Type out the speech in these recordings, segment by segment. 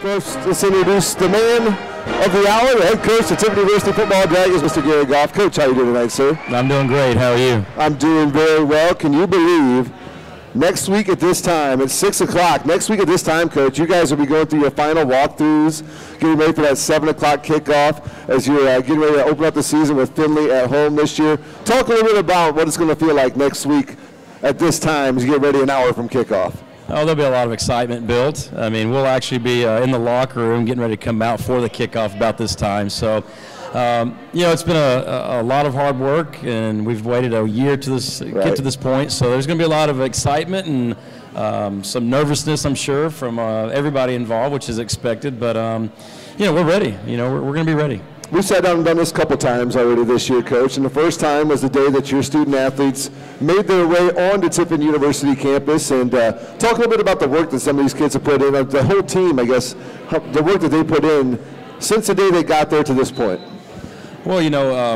First, let's introduce the man of the hour, the head coach of Tiffin University football Dragons, Mr. Gary Goff. Coach, how are you doing tonight, sir? I'm doing great. How are you? I'm doing very well. Can you believe next week at this time, it's 6 o'clock, next week at this time, Coach, you guys will be going through your final walkthroughs, getting ready for that 7 o'clock kickoff as you're getting ready to open up the season with Findlay at home this year. Talk a little bit about what it's going to feel like next week at this time as you get ready an hour from kickoff. Oh, there'll be a lot of excitement built. I mean, we'll actually be in the locker room getting ready to come out for the kickoff about this time. So, it's been a lot of hard work, and we've waited a year to get to this point. So there's going to be a lot of excitement and some nervousness, I'm sure, from everybody involved, which is expected. But, we're ready. We're going to be ready. We've sat down and done this a couple times already this year, Coach, and the first time was the day that your student-athletes made their way onto Tiffin University campus. And talk a little bit about the work that some of these kids have put in, the whole team, I guess, the work that they put in since the day they got there to this point. Well,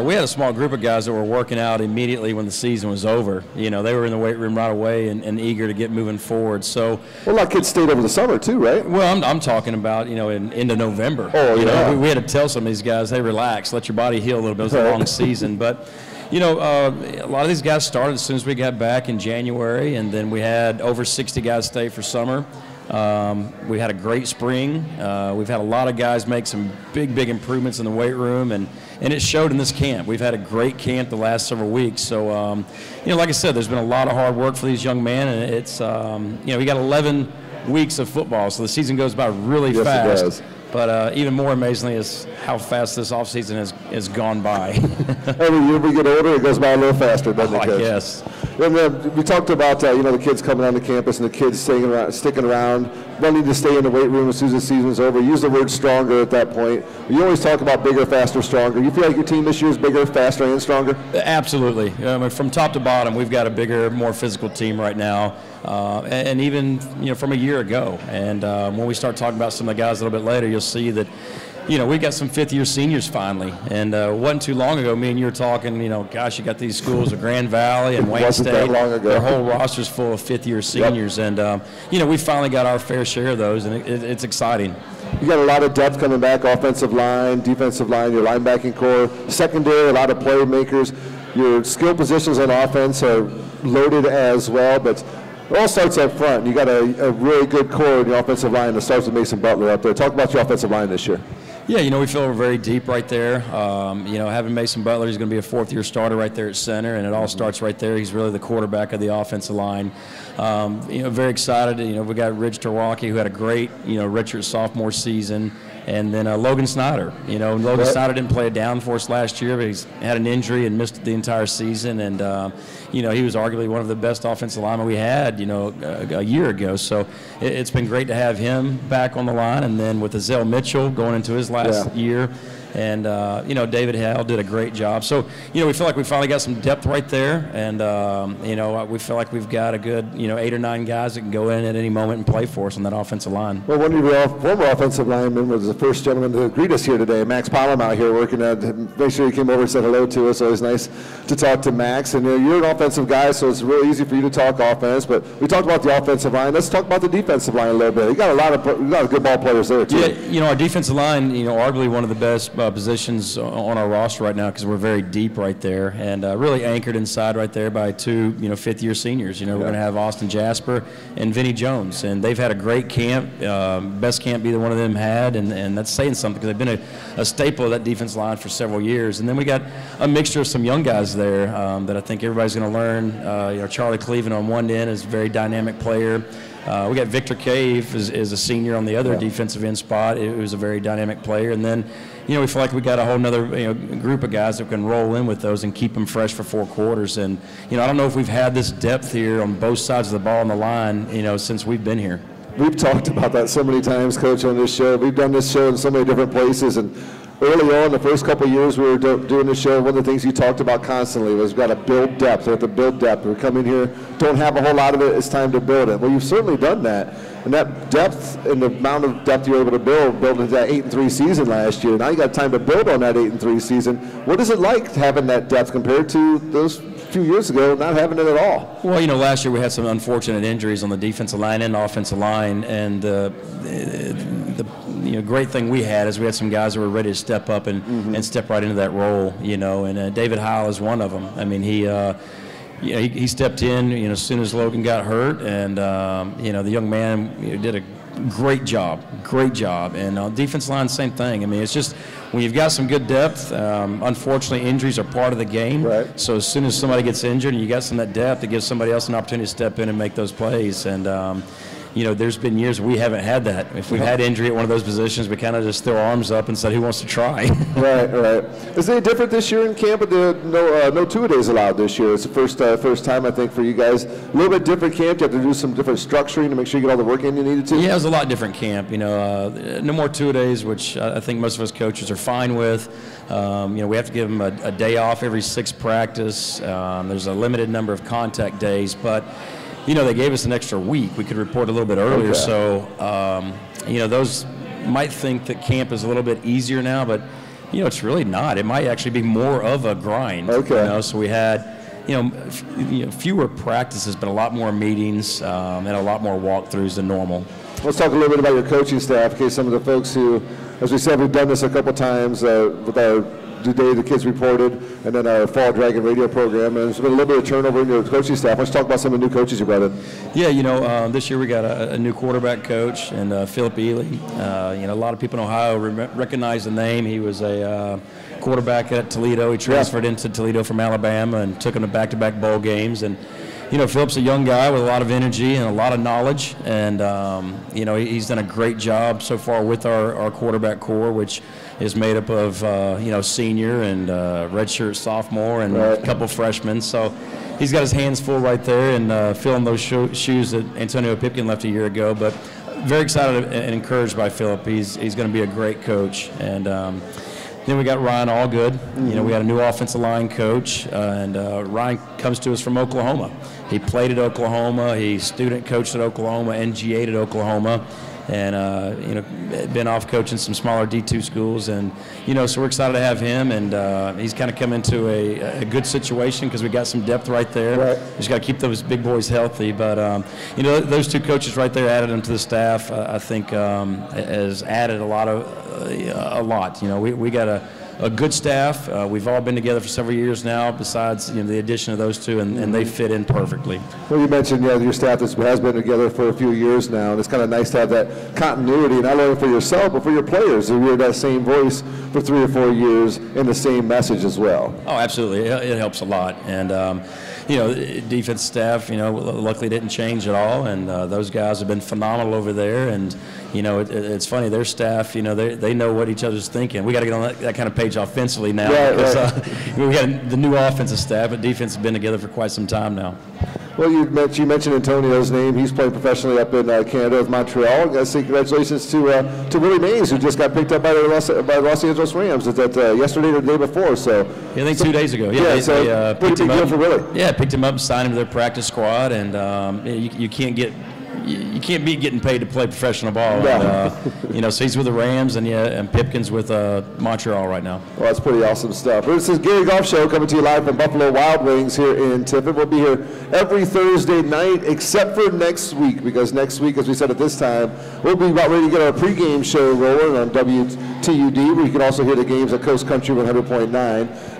we had a small group of guys that were working out immediately when the season was over. They were in the weight room right away and eager to get moving forward. So, well, a lot of kids stayed over the summer too, right? Well, I'm talking about, into November. Oh, yeah. We had to tell some of these guys, hey, relax, let your body heal a little bit. It was a long season. But, a lot of these guys started as soon as we got back in January, and then we had over 60 guys stay for summer. We had a great spring. We've had a lot of guys make some big improvements in the weight room, and it showed in this camp. We've had a great camp the last several weeks. So, like I said, there's been a lot of hard work for these young men, and it's, we got 11 weeks of football, so the season goes by really fast. It does. But even more amazingly is how fast this offseason has gone by. Every year we get older, it goes by a little faster, doesn't it, Coach? Yes. And we talked about the kids coming on the campus and the kids sticking around, wanting to stay in the weight room as soon as the season is over. Use the word stronger at that point. You always talk about bigger, faster, stronger. You feel like your team this year is bigger, faster, and stronger? Absolutely. From top to bottom, we've got a bigger, more physical team right now, and even from a year ago. And when we start talking about some of the guys a little bit later, you'll see that we got some fifth-year seniors finally. And it wasn't too long ago, me and you were talking, gosh, you got these schools of Grand Valley and Wayne State. That long ago. Their whole roster's full of fifth-year seniors. Yep. And, we finally got our fair share of those, and it's exciting. You got a lot of depth coming back, offensive line, defensive line, your linebacking core, secondary, a lot of playmakers. Your skill positions on offense are loaded as well, but it all starts up front. You got a really good core in the offensive line that starts with Mason Butler up there. Talk about your offensive line this year. Yeah, we feel we're very deep right there. Having Mason Butler, he's going to be a fourth-year starter right there at center, and it all starts right there. He's really the quarterback of the offensive line. Very excited. We got Ridge Terwaki, who had a great, redshirt sophomore season. And then Logan Snyder. Logan Snyder didn't play it down for us last year, but he's had an injury and missed the entire season. And, he was arguably one of the best offensive linemen we had, a year ago. So it's been great to have him back on the line. And then with Azell Mitchell going into his last year. And, David Hale did a great job. So, we feel like we finally got some depth right there. And, we feel like we've got a good, 8 or 9 guys that can go in at any moment and play for us on that offensive line. Well, one of your former offensive linemen was the first gentleman to greet us here today. Max Palom out here working at, make sure he came over and said hello to us. Always nice to talk to Max. And you're an offensive guy, so it's really easy for you to talk offense. But we talked about the offensive line. Let's talk about the defensive line a little bit. You got a lot of good ball players there, too. Yeah, our defensive line, arguably one of the best positions on our roster right now because we're very deep right there and really anchored inside right there by 2 fifth-year seniors. We're going to have Austin Jasper and Vinny Jones, and they've had a great camp, best camp either one of them had, and that's saying something because they've been a staple of that defense line for several years. And then we got a mixture of some young guys there that I think everybody's going to learn. Charlie Cleveland on one end is a very dynamic player. We got Victor Cave is a senior on the other defensive end spot. It was a very dynamic player. And then, we feel like we got a whole nother group of guys that can roll in with those and keep them fresh for 4 quarters. And, I don't know if we've had this depth here on both sides of the ball on the line, since we've been here. We've talked about that so many times, Coach, on this show. We've done this show in so many different places. And early on, the first couple of years we were doing the show, one of the things you talked about constantly was we've got to build depth. We have to build depth. We come in here, don't have a whole lot of it, it's time to build it. Well, you've certainly done that. And that depth and the amount of depth you were able to build into that 8-3 season last year. Now you got time to build on that 8-3 season. What is it like having that depth compared to those few years ago not having it at all? Well, last year we had some unfortunate injuries on the defensive line and offensive line, and great thing we had is we had some guys that were ready to step up and step right into that role, and David Heil is one of them. I mean, he stepped in, as soon as Logan got hurt, and the young man did a great job, and defense line, same thing. I mean, it's just when you've got some good depth, unfortunately injuries are part of the game. Right. So as soon as somebody gets injured and you got some of that depth, it gives somebody else an opportunity to step in and make those plays. And there's been years we haven't had that. If we've had injury at one of those positions, we kind of just throw our arms up and said, who wants to try? Right. Is it different this year in camp? But no two-a-days allowed this year. It's the first time, I think, for you guys. A little bit different camp. You have to do some different structuring to make sure you get all the work in you needed to. Yeah, it was a lot different camp. No more two-a-days, which I think most of us coaches are fine with. We have to give them a day off every 6th practice. There's a limited number of contact days, but they gave us an extra week. We could report a little bit earlier. Okay. So, those might think that camp is a little bit easier now, but, it's really not. It might actually be more of a grind. Okay. So we had, fewer practices, but a lot more meetings and a lot more walkthroughs than normal. Let's talk a little bit about your coaching staff, in case some of the folks who, as we said, we've done this a couple times with our Today the kids reported, and then our Fall Dragon radio program, and there's been a little bit of turnover in your coaching staff. Let's talk about some of the new coaches you brought in. Yeah, this year we got a new quarterback coach, and Philip Ely. A lot of people in Ohio recognize the name. He was a quarterback at Toledo. He transferred into Toledo from Alabama and took him to back-to-back bowl games. And Philip's a young guy with a lot of energy and a lot of knowledge, and he's done a great job so far with our quarterback core, which is made up of senior and redshirt sophomore and a couple freshmen. So he's got his hands full right there and filling those shoes that Antonio Pipkin left a year ago. But very excited and encouraged by Philip. He's going to be a great coach. And then we got Ryan Allgood. Mm-hmm. We got a new offensive line coach, and Ryan comes to us from Oklahoma. He played at Oklahoma. He student coached at Oklahoma, NGA'd at Oklahoma, and been off coaching some smaller D2 schools, and so we're excited to have him, and he's kind of come into a good situation because we got some depth right there. Right. Just got to keep those big boys healthy, but those two coaches right there added them to the staff. I think has added a lot. We got a good staff. We've all been together for several years now, besides the addition of those two, and they fit in perfectly. Well, you mentioned your staff has been together for a few years now, and it's kind of nice to have that continuity, not only for yourself, but for your players who hear that same voice for 3 or 4 years and the same message as well. Oh, absolutely. It helps a lot. And, defense staff, luckily didn't change at all, and those guys have been phenomenal over there. And, it's funny, their staff, they know what each other's thinking. We got to get on that kind of page offensively now. Right. We got the new offensive staff, but defense has been together for quite some time now. Well, you mentioned Antonio's name. He's playing professionally up in Canada with Montreal. I got to say congratulations to Willie Mays, who just got picked up by the Los Angeles Rams. Is that yesterday or the day before? So I think 2 days ago. Yeah, so pretty big deal for Willie. Yeah, picked him up, signed him to their practice squad, and you can't be getting paid to play professional ball. Yeah. And, so he's with the Rams, and Pipkin's with Montreal right now. Well, that's pretty awesome stuff. This is Gary Goff Show coming to you live from Buffalo Wild Wings here in Tiffin. We'll be here every Thursday night except for next week, because next week, as we said at this time, we'll be about ready to get our pregame show rolling on WTUD, where you can also hear the games at Coast Country 100.9.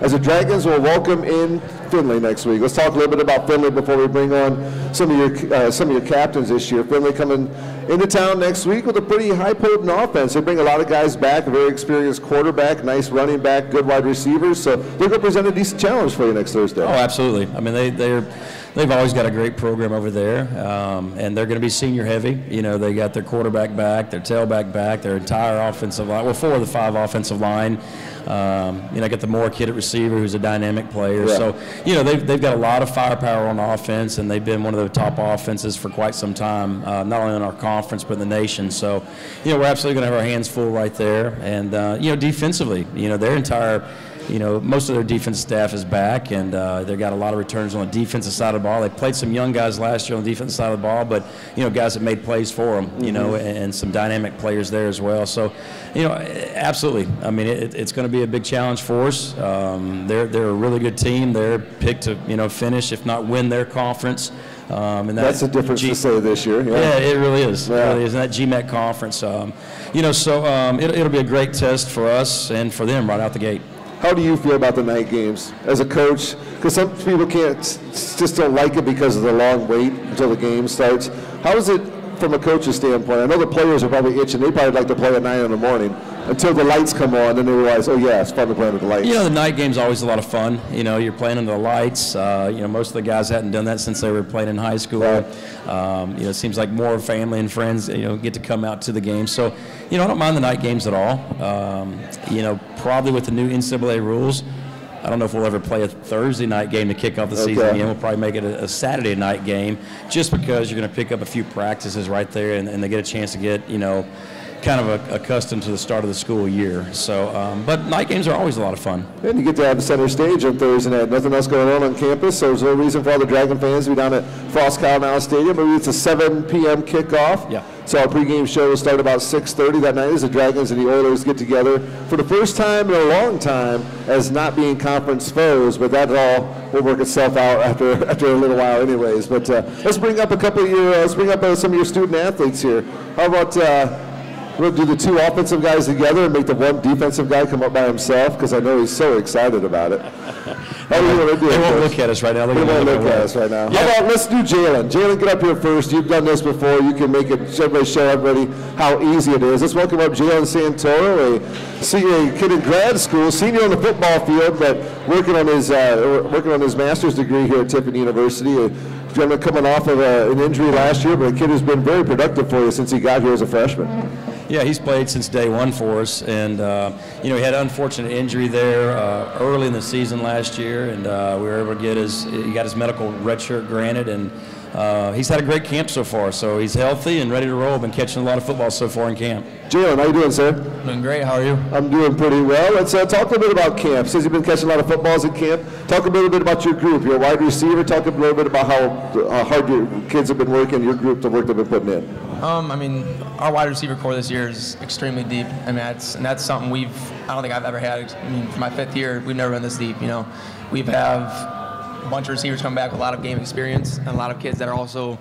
As the Dragons will welcome in Findlay next week. Let's talk a little bit about Findlay before we bring on some of your captains this year. Findlay coming into town next week with a pretty high-potent offense. They bring a lot of guys back, a very experienced quarterback, nice running back, good wide receivers. So they're going to present a decent challenge for you next Thursday. Oh, absolutely. I mean, they've always got a great program over there, and they're going to be senior heavy. They got their quarterback back, their tailback back, their entire offensive line. Well, 4 of the 5 offensive line. Got the Moore kid at receiver, who's a dynamic player. Yeah. So, they've got a lot of firepower on offense, and they've been one of the top offenses for quite some time, not only in our conference but in the nation. So, we're absolutely going to have our hands full right there. And, defensively, their entire most of their defense staff is back, and they've got a lot of returns on the defensive side of the ball. They played some young guys last year on the defensive side of the ball, but, guys that made plays for them, and some dynamic players there as well. So, absolutely. I mean, it's going to be a big challenge for us. They're a really good team. They're picked to, finish, if not win their conference. And that's the difference to say this year. Yeah, it really is. Yeah. It really is. And that GMAC conference, it'll be a great test for us and for them right out the gate. How do you feel about the night games as a coach? Because some people just don't like it because of the long wait until the game starts. How is it from a coach's standpoint? I know the players are probably itching. They probably like to play at 9 in the morning until the lights come on, and they realize, oh yeah, it's fun to play under the lights. The night game's always a lot of fun. You're playing under the lights. Most of the guys hadn't done that since they were playing in high school. Right. It seems like more family and friends, get to come out to the game. So, I don't mind the night games at all. Probably with the new NCAA rules, I don't know if we'll ever play a Thursday night game to kick off the season again. We'll probably make it a Saturday night game just because you're going to pick up a few practices right there and they get a chance to get, kind of accustomed to the start of the school year. So, but night games are always a lot of fun. And you get to have the center stage on Thursday night. Nothing else going on campus, so there's no reason for all the Dragon fans to be down at Frost Cowell Stadium. Maybe it's a 7 p.m. kickoff. Yeah. So our pregame show will start about 6:30 that night as the Dragons and the Oilers get together for the first time in a long time as not being conference foes, but that all will work itself out after a little while anyways. But let's bring up some of your student athletes here. How about we'll do the two offensive guys together and make the one defensive guy come up by himself, because I know he's so excited about it. How are you going to do it? They won't look at us right now. They won't look at us right now. Yeah. How about let's do Jalen. Jalen, get up here first. You've done this before. You can make it. Show everybody how easy it is. Let's welcome up Jalen Santoro, a kid in grad school, senior on the football field, but working on his master's degree here at Tiffin University. A gentleman coming off of an injury last year, but a kid who's been very productive for you since he got here as a freshman. Yeah, he's played since day one for us, and he had an unfortunate injury there early in the season last year, and we were able to get he got his medical red shirt granted, and he's had a great camp so far. So he's healthy and ready to roll. Been catching a lot of football so far in camp. Jalen, how you doing, sir? Doing great. How are you? I'm doing pretty well. Let's talk a little bit about camp. Since you've been catching a lot of footballs at camp, talk a little bit about your group. You're a wide receiver. Talk a little bit about how hard your kids have been working, your group, the work they've been putting in. Our wide receiver core this year is extremely deep. That's something I don't think I've ever had. For my 5th year, we've never been this deep. We have a bunch of receivers come back with a lot of game experience, and a lot of kids that are also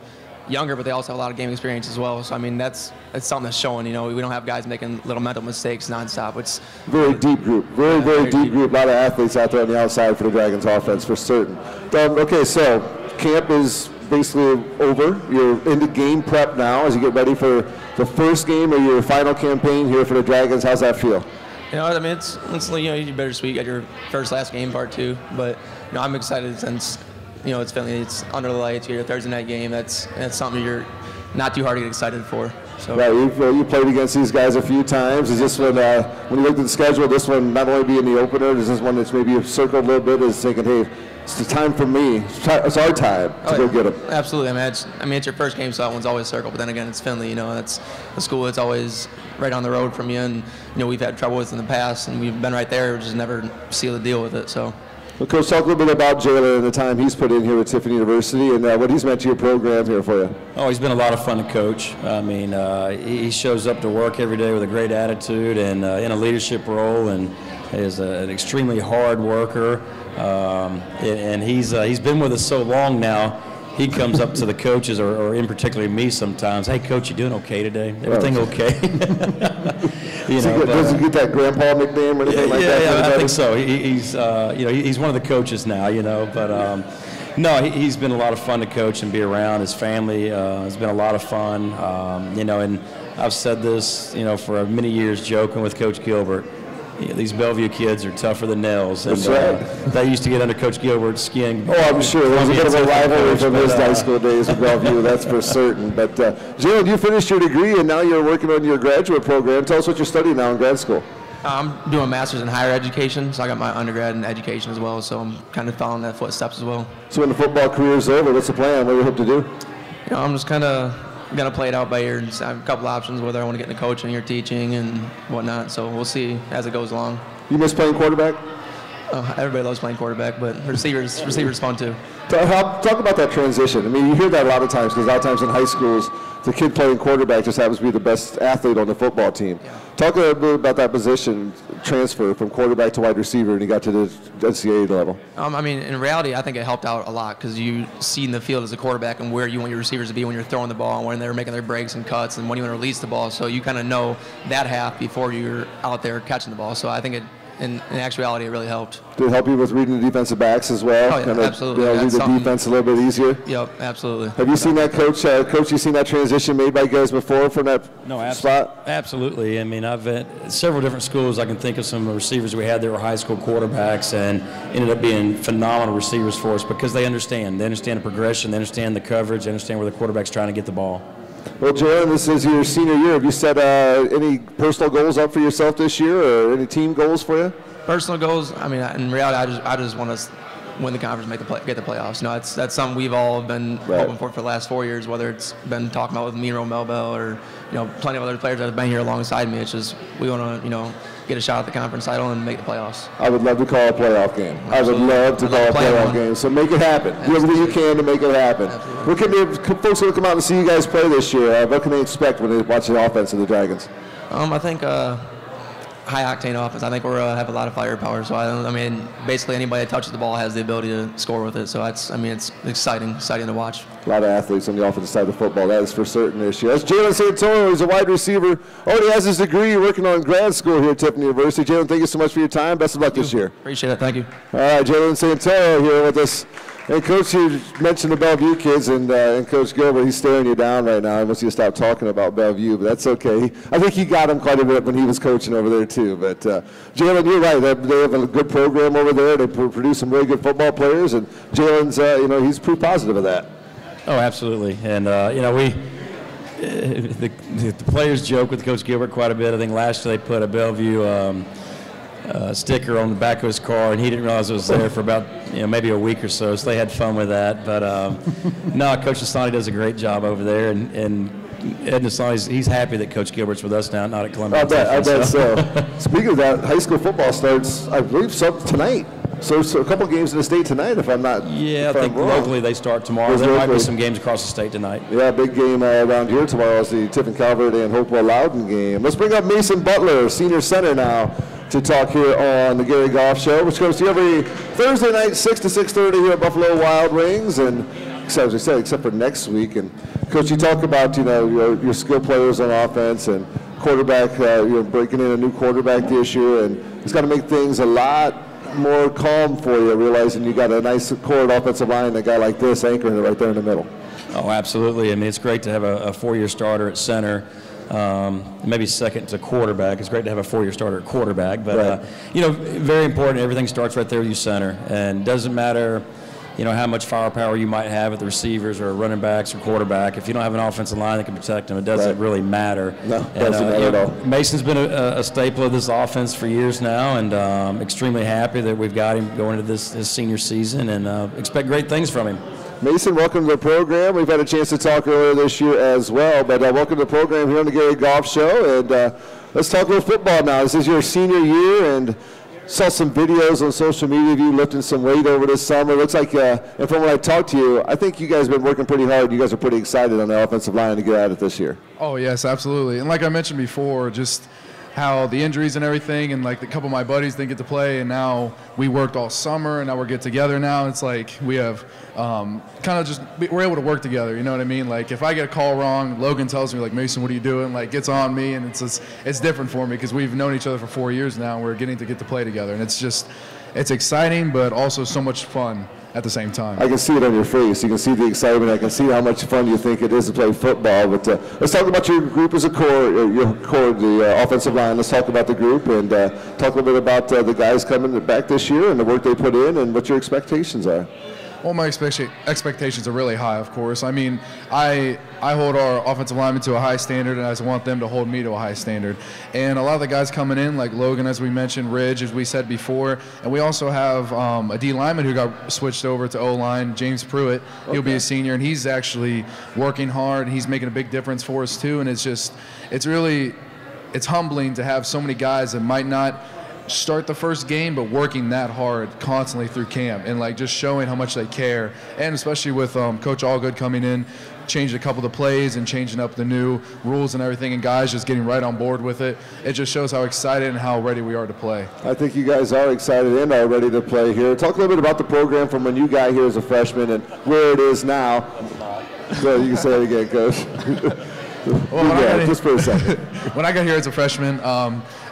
younger, but they also have a lot of game experience as well. So that's something that's showing. We don't have guys making little mental mistakes nonstop. It's very deep group, very deep group. A lot of athletes out there on the outside for the Dragons offense for certain. Okay, so camp is basically over. You're into game prep now as you get ready for the first game of your final campaign here for the Dragons. How's that feel? It's bittersweet. You got your last game part 2, but I'm excited since it's Findlay. It's under the lights. You get your Thursday night game. That's something you're not too hard to get excited for. So. Right, you played against these guys a few times. Is this one, when you looked at the schedule, this one not only be in the opener, is this one that's maybe circled a little bit, is thinking, hey, it's the time for me. It's our time to go get them. Absolutely. It's your first game, so that one's always circled. But then again, it's Findlay. That's a school that's always right on the road from you, and we've had trouble with in the past, and we've been right there, we just never seal the deal with it. So. Well, Coach, talk a little bit about Jalen and the time he's put in here at Tiffin University and what he's meant to your program here for you. Oh, he's been a lot of fun to coach. He shows up to work every day with a great attitude and in a leadership role, and is an extremely hard worker. And he's been with us so long now. He comes up to the coaches, or in particular me sometimes. Hey, Coach, you doing okay today? Everything okay? Does he get that grandpa nickname or anything like that? Yeah, I think so. He's one of the coaches now. No, he's been a lot of fun to coach and be around. His family has been a lot of fun. And I've said this, for many years, joking with Coach Gilbert. These Bellevue kids are tougher than nails. And, That's right. They used to get under Coach Gilbert's skin. Oh, I'm sure. There was a bit of a rivalry from his high school days with Bellevue, that's for certain. But, Jalen, you finished your degree, and now you're working on your graduate program. Tell us what you're studying now in grad school. I'm doing a master's in higher education, so I got my undergrad in education as well, so I'm kind of following that footsteps as well. So when the football career is over, what's the plan? What do you hope to do? I'm just kind of going to play it out by ear. I have a couple options, whether I want to get into coaching or teaching and whatnot, so we'll see as it goes along. You miss playing quarterback? Everybody loves playing quarterback, but receivers fun too. Talk about that transition. I mean, you hear that a lot of times because a lot of times in high schools, the kid playing quarterback just happens to be the best athlete on the football team. Yeah. Talk a little bit about that position transfer from quarterback to wide receiver, and you got to the NCAA level. I mean, in reality, I think it helped out a lot because you see in the field as a quarterback and where you want your receivers to be when you're throwing the ball and when they're making their breaks and cuts and when you want to release the ball. So you kind of know that half before you're out there catching the ball. So I think in actuality, it really helped. Did it help you with reading the defensive backs as well? Oh, yeah, absolutely. Read the defense a little bit easier? Yep, absolutely. Have you seen that, Coach? Coach, you seen that transition made by guys before from that spot? Absolutely. I mean, I've at several different schools. I can think of some receivers we had that were high school quarterbacks and ended up being phenomenal receivers for us because they understand. They understand the progression. They understand the coverage. They understand where the quarterback's trying to get the ball. Well, Jalen, this is your senior year. Have you set any personal goals up for yourself this year or any team goals for you? Personal goals, I mean, in reality, I just want to win the conference, get the playoffs. You know, that's something we've all been hoping for the last 4 years, whether it's been talking about with me and Romel Bell or, plenty of other players that have been here alongside me. It's just we want to, get a shot at the conference title and make the playoffs. I would love to call a playoff game. Absolutely. I would love to call a playoff game. So make it happen. Do everything you can to make it happen. Folks going to come out and see you guys play this year. What can they expect when they watch the offense of the Dragons? I think high-octane offense. I think we're have a lot of firepower. So I mean, basically anybody that touches the ball has the ability to score with it. So it's exciting to watch. A lot of athletes on the offensive side of the football. That is for certain this year. That's Jalen Santoro. He's a wide receiver. Already has his degree working on grad school here at Tiffin University. Jalen, thank you so much for your time. Best of luck this year. Appreciate it. Thank you. All right, Jalen Santoro here with us. And Coach, you mentioned the Bellevue kids, and Coach Gilbert, he's staring you down right now. He wants you to stop talking about Bellevue, but that's okay. I think he got him quite a bit when he was coaching over there too. But Jalen, you're right. They have a good program over there. They produce some really good football players, and Jalen's, he's proof positive of that. Oh, absolutely. And the players joke with Coach Gilbert quite a bit. I think last year they put a Bellevue sticker on the back of his car, and he didn't realize it was there for about maybe a week or so. So they had fun with that. But no, Coach Asani does a great job over there, and Ed Asani, he's happy that Coach Gilbert's with us now, not at Columbia. I bet so. Speaking of that, high school football starts, I believe, tonight. So a couple games in the state tonight, if I'm not. Yeah, I think locally they start tomorrow. There might be some games across the state tonight. Yeah, big game around here tomorrow is the Tiffin Calvert and Hopewell Loudon game. Let's bring up Mason Butler, senior center now, to talk here on the Gary Goff Show, which comes to you every Thursday night, 6 to 6:30 here at Buffalo Wild Wings. And as I said, except for next week. And Coach, you talk about your skill players on offense and quarterback. You're breaking in a new quarterback this year, and it's got to make things a lot more calm for you, realizing you got a nice core offensive line, a guy like this anchoring it right there in the middle. Oh, absolutely. I mean, it's great to have a four-year starter at center. Maybe second to quarterback. It's great to have a four-year starter at quarterback, but very important. Everything starts right there with you center, and doesn't matter, how much firepower you might have at the receivers or running backs or quarterback. If you don't have an offensive line that can protect them, it doesn't really matter. No, it doesn't matter at all. Mason's been a staple of this offense for years now, and extremely happy that we've got him going into this senior season, and expect great things from him. Mason, welcome to the program. We've had a chance to talk earlier this year as well, but welcome to the program here on the Gary Goff Show. And let's talk a little football now. This is your senior year, and saw some videos on social media of you lifting some weight over this summer. Looks like, and from when I talked to you, I think you guys have been working pretty hard. You guys are pretty excited on the offensive line to get at it this year. Oh, yes, absolutely. And like I mentioned before, just how the injuries and everything, and like a couple of my buddies didn't get to play, and now we worked all summer, and now we're get together now. It's like we have we're able to work together, you know what I mean? Like if I get a call wrong, Logan tells me, like, Mason, what are you doing? Like, gets on me, and it's different for me because we've known each other for 4 years now, and we're getting to play together, and it's exciting, but also so much fun at the same time. I can see it on your face. You can see the excitement. I can see how much fun you think it is to play football. But let's talk about your group as a core, the offensive line. Let's talk about the group and talk a little bit about the guys coming back this year and the work they put in and what your expectations are. Well, my expectations are really high, of course. I mean, I hold our offensive linemen to a high standard, and I just want them to hold me to a high standard. And a lot of the guys coming in, like Logan, as we mentioned, Ridge, as we said before, and we also have a D lineman who got switched over to O-line, James Pruitt. He'll be a senior, and he's actually working hard, and he's making a big difference for us too. And it's humbling to have so many guys that might not start the first game, but working that hard constantly through camp and like just showing how much they care. And especially with Coach Allgood coming in, changed a couple of the plays and changing up the new rules and everything, and guys just getting right on board with it. It just shows how excited and how ready we are to play. I think you guys are excited and are ready to play here. Talk a little bit about the program from when you got here as a freshman and where it is now. So you can say it again, Coach. Well, just for a second. When I got here as a freshman,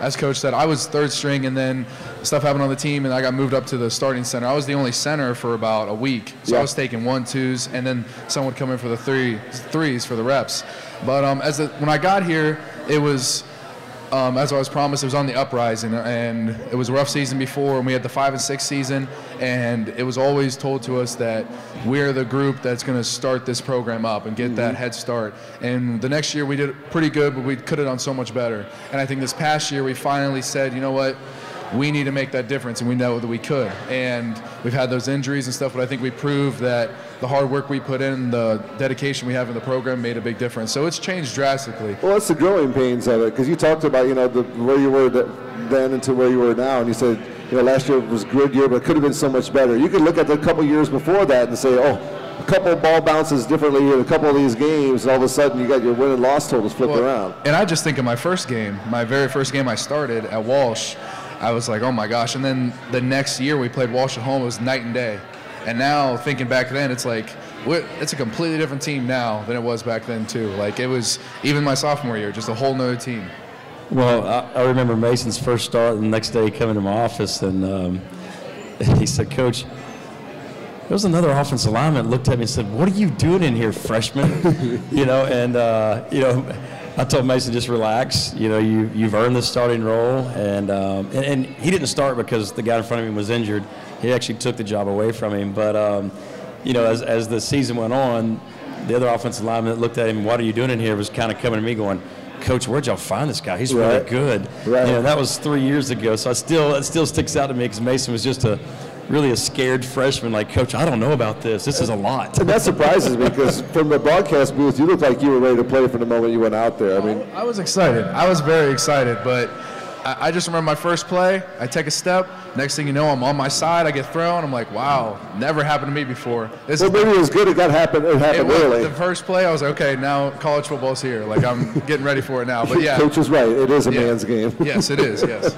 as Coach said, I was third string, and then stuff happened on the team, and I got moved up to the starting center. I was the only center for about a week, so I was taking 1-2s, and then someone would come in for the threes for the reps. But when I got here, it was, as I was promised, it was on the uprising, and it was a rough season before, and we had the 5 and 6 season, and it was always told to us that we're the group that's going to start this program up and get that head start. And the next year we did pretty good, but we could have done so much better. And I think this past year we finally said, you know what, we need to make that difference, and we know that we could. And we've had those injuries and stuff, but I think we proved that the hard work we put in, the dedication we have in the program made a big difference. So it's changed drastically. Well, that's the growing pains of it, because you talked about, where you were then into where you were now, and you said, last year was a good year, but it could have been so much better. You could look at the couple years before that and say, oh, a couple of ball bounces differently in a couple of these games, and all of a sudden you got your win and loss totals flipped around. And I just think of my first game, my very first game I started at Walsh, I was like, oh my gosh. And then the next year we played Walsh at home, it was night and day. And now thinking back then, it's like, it's a completely different team now than it was back then too. Like it was, even my sophomore year, just a whole nother team. Well, I remember Mason's first start, and the next day he came into my office, and he said, Coach, there was another offensive lineman that looked at me and said, what are you doing in here, freshman? I told Mason, just relax. You've earned the starting role, and he didn't start because the guy in front of him was injured. He actually took the job away from him. But as the season went on, the other offensive lineman that looked at him, what are you doing in here, was kind of coming to me going, Coach, where'd y'all find this guy? He's really good. Right. That was 3 years ago, so it still sticks out to me, because Mason was just really a scared freshman, like, Coach, I don't know about this. This is a lot. And that surprises me, because from the broadcast booth, you looked like you were ready to play from the moment you went out there. I was excited. I was very excited, but I just remember my first play. I take a step. Next thing you know, I'm on my side. I get thrown. I'm like, wow, never happened to me before. Maybe it was good. It happened early. The first play, I was like, okay, now college football's here. Like, I'm getting ready for it now. But yeah, Coach is right. It is a man's game. Yes, it is. Yes.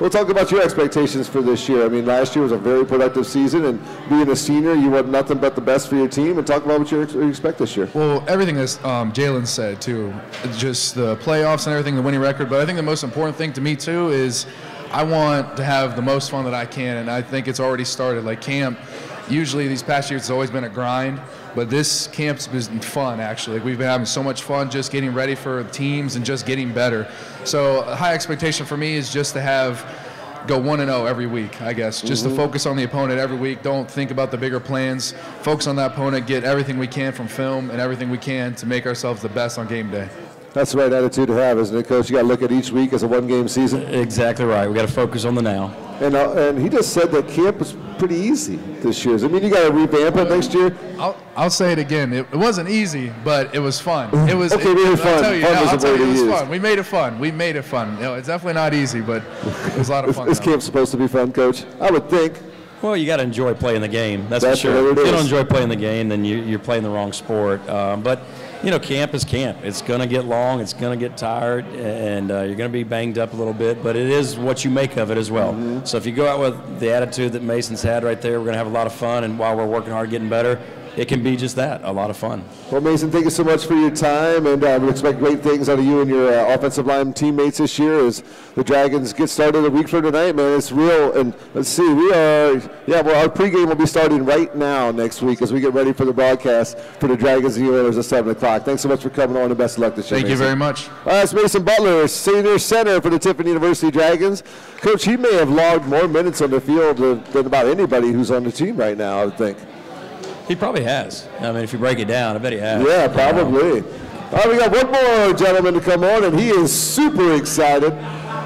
We'll talk about your expectations for this year. Last year was a very productive season, and being a senior, you want nothing but the best for your team. And talk about what you expect this year. Well, everything that Jalen said too, just the playoffs and everything, the winning record. But I think the most important thing to me too is I want to have the most fun that I can, and I think it's already started. Like camp, usually these past years it's always been a grind, but this camp's been fun actually. Like we've been having so much fun just getting ready for teams and just getting better. So a high expectation for me is just to go 1-0 every week, I guess. Just to focus on the opponent every week. Don't think about the bigger plans. Focus on that opponent, get everything we can from film and everything we can to make ourselves the best on game day. That's the right attitude to have, isn't it, Coach? You got to look at each week as a one-game season. Exactly right. We got to focus on the now. And he just said that camp was pretty easy this year. You got to revamp it next year. I'll say it again. It wasn't easy, but it was fun. It was okay. Really fun. I'll tell you, it was fun. We made it fun. It's definitely not easy, but it was a lot of fun. Is camp supposed to be fun, Coach? I would think. Well, you got to enjoy playing the game. That's for sure. If you don't enjoy playing the game, then you're playing the wrong sport. But camp is camp. It's going to get long. It's going to get tired, and you're going to be banged up a little bit. But it is what you make of it as well. Mm-hmm. So if you go out with the attitude that Mason's had right there, we're going to have a lot of fun. And while we're working hard, getting better, it can be just that, a lot of fun. Well, Mason, thank you so much for your time, and we expect great things out of you and your offensive line teammates this year as the Dragons get started a week from tonight, man. It's real, and let's see, our pregame will be starting right now next week as we get ready for the broadcast for the Dragons and the Oilers at 7 o'clock. Thanks so much for coming on, and best of luck this year, Thank you very much. That's Mason Butler, senior center for the Tiffin University Dragons. Coach, he may have logged more minutes on the field than about anybody who's on the team right now, I would think. He probably has. If you break it down, I bet he has. Yeah, probably. All right, we got one more gentleman to come on, and he is super excited.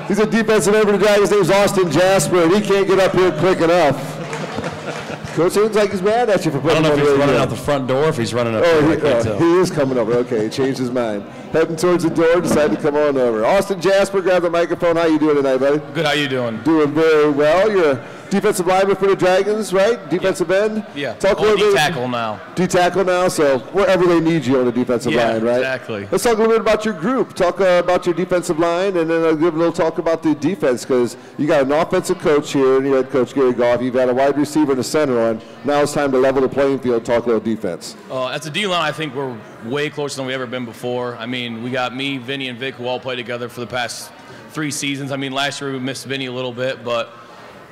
He's a defensive end for the Dragons. His name's Austin Jasper, and he can't get up here quick enough. Coach seems like he's mad at you for putting I don't know if him he's over running here. out the front door, or if he's running up Oh, there. I can't tell. he is coming over. Okay, he changed his mind. Heading towards the door, decided to come on over. Austin Jasper, grab the microphone. How you doing tonight, buddy? Good. How you doing? Doing very well. You're a defensive lineman for the Dragons, right? Defensive end? Yeah. Talk a little bit. D-tackle now. D-tackle now, so wherever they need you on the defensive line, right? Exactly. Let's talk a little bit about your group. Talk about your defensive line, and then I'll give a little talk about the defense, because you got an offensive coach here, and you had Coach Gary Goff. You've got a wide receiver and a center on. Now it's time to level the playing field, talk a little defense. As a D-line, I think we're way closer than we've ever been before. I mean, we got me, Vinny, and Vic, who all played together for the past 3 seasons. I mean, last year we missed Vinny a little bit, but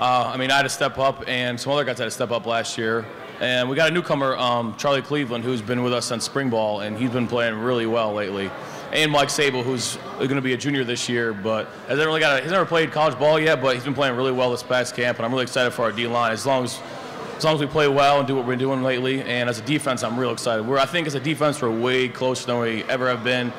I mean, I had to step up, and some other guys had to step up last year. And we got a newcomer, Charlie Cleveland, who's been with us since spring ball, and he's been playing really well lately. And Mike Sable, who's going to be a junior this year, but he's never played college ball yet, but he's been playing really well this past camp, and I'm really excited for our D-line. As long as we play well and do what we're doing lately, and as a defense, I'm real excited. I think as a defense, we're way closer than we ever have been.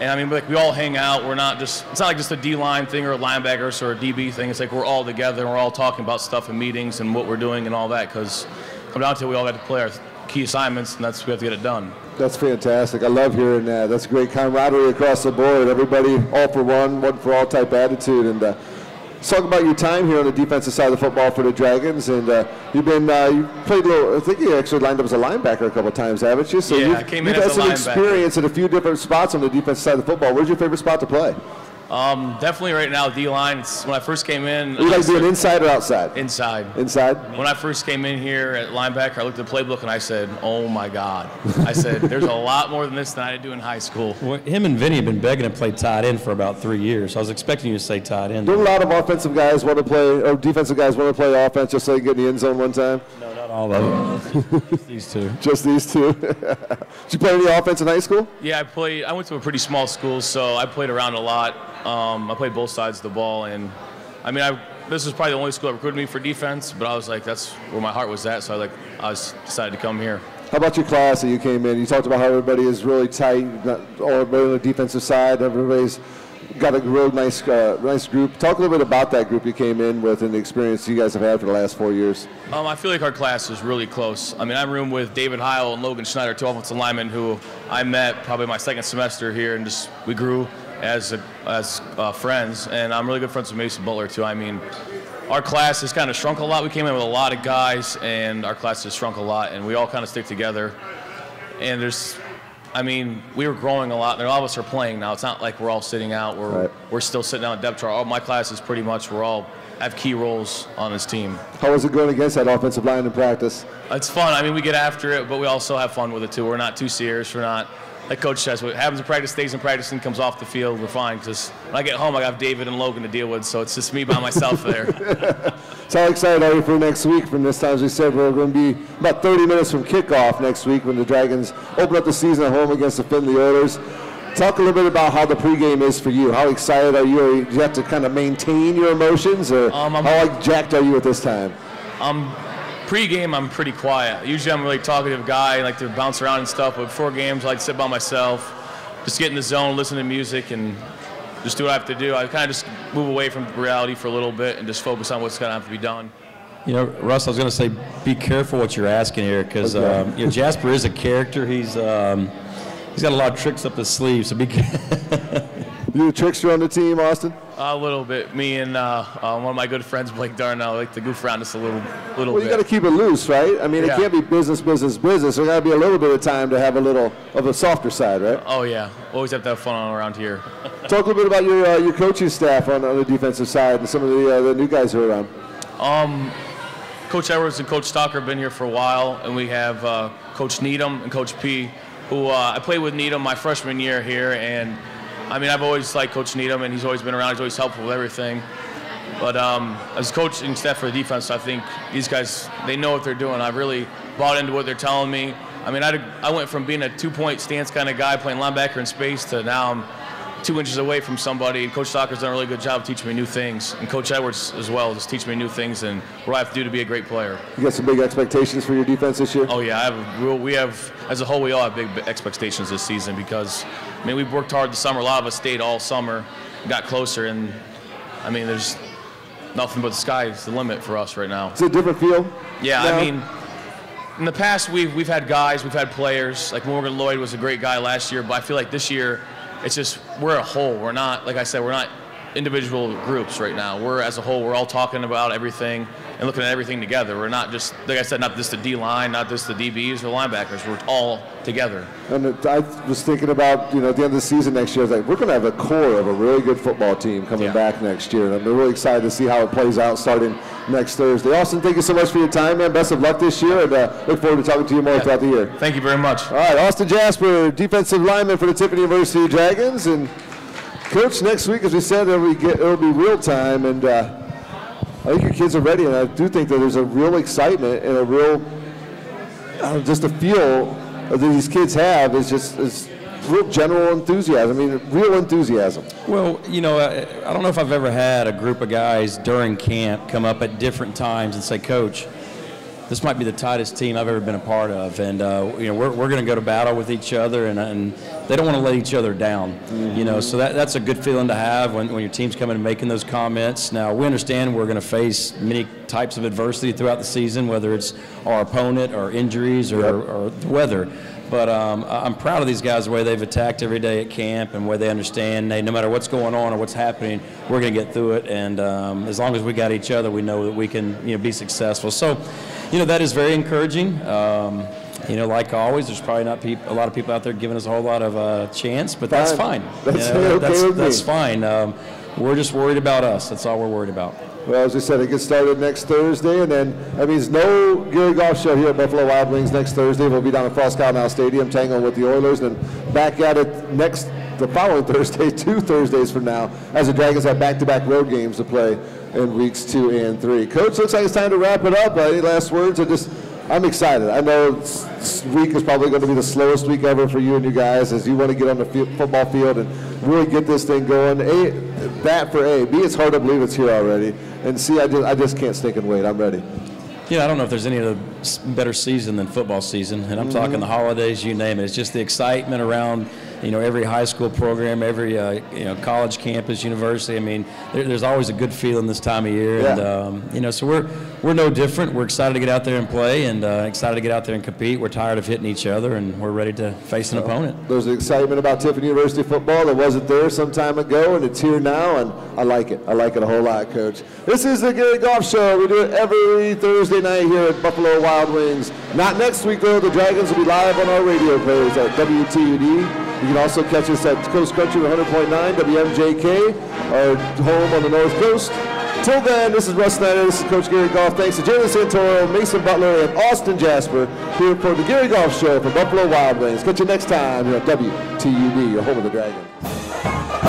And I mean, like, we all hang out. It's not like just a D-line thing or a linebackers or a DB thing. It's like we're all together and we're all talking about stuff in meetings and what we're doing and all that, because come down to it, we all got to play our key assignments, and we have to get it done. That's fantastic. I love hearing that. That's great camaraderie across the board. Everybody all for one for all type attitude. And let's talk about your time here on the defensive side of the football for the Dragons. And you played a little. I think you actually lined up as a linebacker a couple of times, haven't you? So yeah, I came in you've as had a some linebacker. experience at a few different spots on the defensive side of the football. Where's your favorite spot to play? Definitely right now, D-line. When I first came in, You like being inside or outside? inside. Inside. When I first came in here at linebacker, I looked at the playbook and I said, "Oh my God!" I said, "There's a lot more than this than I did do in high school." Well, him and Vinny have been begging to play tight end for about 3 years. I was expecting you to say tight end. Don't a lot of offensive guys want to play, or defensive guys want to play offense just so they can get in the end zone one time? No, not all of them. Just these two. Just these two. Did you play any offense in high school? Yeah, I went to a pretty small school, so I played around a lot. I played both sides of the ball, and I mean, this was probably the only school that recruited me for defense, but I was like, that's where my heart was at, so I decided to come here. How about your class that you came in? You talked about how everybody is really tight, not all everybody on the defensive side. Everybody's got a real nice group. Talk a little bit about that group you came in with and the experience you guys have had for the last 4 years. I feel like our class is really close. I mean, I'm room with David Heil and Logan Schneider, 2 offensive linemen who I met probably my second semester here, and we grew as friends, and I'm really good friends with Mason Butler too. I mean, our class has kind of shrunk a lot. We came in with a lot of guys, and our class has shrunk a lot, and we all kind of stick together. And we were growing a lot, and a lot of us are playing now. It's not like we're all sitting out. We're still sitting down at depth chart. My class is pretty much, we're all have key roles on this team. How was it going against that offensive line in practice? It's fun. I mean, we get after it, but we also have fun with it too. We're not too serious. We're not, like Coach says, what happens in practice stays in practice and comes off the field. We're fine, because when I get home, I got David and Logan to deal with, so it's just me by myself there. So how excited are you for next week? From this time, as we said, we're going to be about 30 minutes from kickoff next week when the Dragons open up the season at home against the Findlay Oilers. Talk a little bit about how the pregame is for you. How excited are you? Or do you have to kind of maintain your emotions, or how jacked are you at this time? Pre-game, I'm pretty quiet. Usually I'm a really talkative guy. I like to bounce around and stuff, but before games, I like to sit by myself, just get in the zone, listen to music, and just do what I have to do. I kind of just move away from reality for a little bit and just focus on what's going to have to be done. You know, Russ, I was going to say, be careful what you're asking here, because Jasper is a character. He's got a lot of tricks up his sleeve, so be careful. You a trickster on the team, Austin? A little bit. Me and one of my good friends, Blake Darnell, like to goof around just a little bit. Well, you got to keep it loose, right? I mean, It can't be business. There got to be a little bit of time to have a little of a softer side, right? Oh, yeah. Always have to have fun around here. Talk a little bit about your coaching staff on the defensive side and some of the new guys who are around. Coach Edwards and Coach Stalker have been here for a while, and we have Coach Needham and Coach P, who I played with Needham my freshman year here, and I mean, I've always liked Coach Needham, and he's always been around. He's always helpful with everything. But as coaching staff for the defense, I think these guys, they know what they're doing. I've really bought into what they're telling me. I mean, I went from being a two-point stance kind of guy playing linebacker in space to now I'm 2 inches away from somebody. And Coach Stalker's done a really good job of teaching me new things. And Coach Edwards as well, just teaching me new things and what I have to do to be a great player. You got some big expectations for your defense this year? Oh, yeah. We have, as a whole, we all have big expectations this season because, I mean, we've worked hard this summer. A lot of us stayed all summer, got closer, and, I mean, there's nothing but the sky is the limit for us right now. It's a different feel? Yeah, now? I mean, in the past, we've had guys, we've had players. Like Morgan Lloyd was a great guy last year, but I feel like this year, it's just we're a whole. We're not, like I said, we're not individual groups right now. We're as a whole. We're all talking about everything and looking at everything together. We're not just, like I said, not just the D line, not just the DBs or linebackers. We're all together. And I was thinking about, at the end of the season next year, I was like, we're going to have a core of a really good football team coming back next year. And I'm really excited to see how it plays out starting next Thursday. Austin, thank you so much for your time, man. Best of luck this year, and look forward to talking to you more throughout the year. Thank you very much. All right, Austin Jasper, defensive lineman for the Tiffin University Dragons. And Coach, next week, as we said, it'll be real time, and I think your kids are ready, and I do think that there's a real excitement and a real, just a feel that these kids have is real general enthusiasm. I mean, real enthusiasm. Well, I don't know if I've ever had a group of guys during camp come up at different times and say, Coach, this might be the tightest team I've ever been a part of, and we're going to go to battle with each other, and they don't want to let each other down. So that's a good feeling to have when your team's coming and making those comments. Now, we understand we're going to face many types of adversity throughout the season, whether it's our opponent or injuries or the weather. But I'm proud of these guys, the way they've attacked every day at camp and where they understand, hey, no matter what's going on or what's happening, we're going to get through it. And as long as we got each other, we know that we can be successful. So, that is very encouraging. Like always, there's probably not a lot of people out there giving us a whole lot of chance, but that's fine. That's fine. We're just worried about us. That's all we're worried about. Well, as we said, it gets started next Thursday, and then that means no Gary Goff Show here at Buffalo Wild Wings next Thursday. We'll be down at Frost Cottonmouth Stadium tangling with the Oilers, and then back at it the following Thursday, 2 Thursdays from now, as the Dragons have back-to-back road games to play in weeks 2 and 3. Coach, looks like it's time to wrap it up. Any last words? I'm excited. I know this week is probably going to be the slowest week ever for you and you guys as you want to get on the football field and really get this thing going. That for A. B, it's hard to believe it's here already. And C, I just can't stink and wait. I'm ready. I don't know if there's any other better season than football season. And I'm talking the holidays, you name it. It's just the excitement around, every high school program, every, college campus, university. I mean, there's always a good feeling this time of year. Yeah. And, so we're no different. We're excited to get out there and play and excited to get out there and compete. We're tired of hitting each other, and we're ready to face an opponent. There's an excitement about Tiffin University football that wasn't there some time ago, and it's here now, and I like it. I like it a whole lot, Coach. This is the Gary Goff Show. We do it every Thursday night here at Buffalo Wild Wings. Not next week, though. The Dragons will be live on our radio players at WTUD. You can also catch us at Coast Country 100.9 WMJK, our home on the North Coast. Till then, this is Russ Snyder. This is Coach Gary Goff. Thanks to Jalen Santoro, Mason Butler, and Austin Jasper here for the Gary Goff Show for Buffalo Wild Wings. Catch you next time here at WTUD, your home of the Dragons.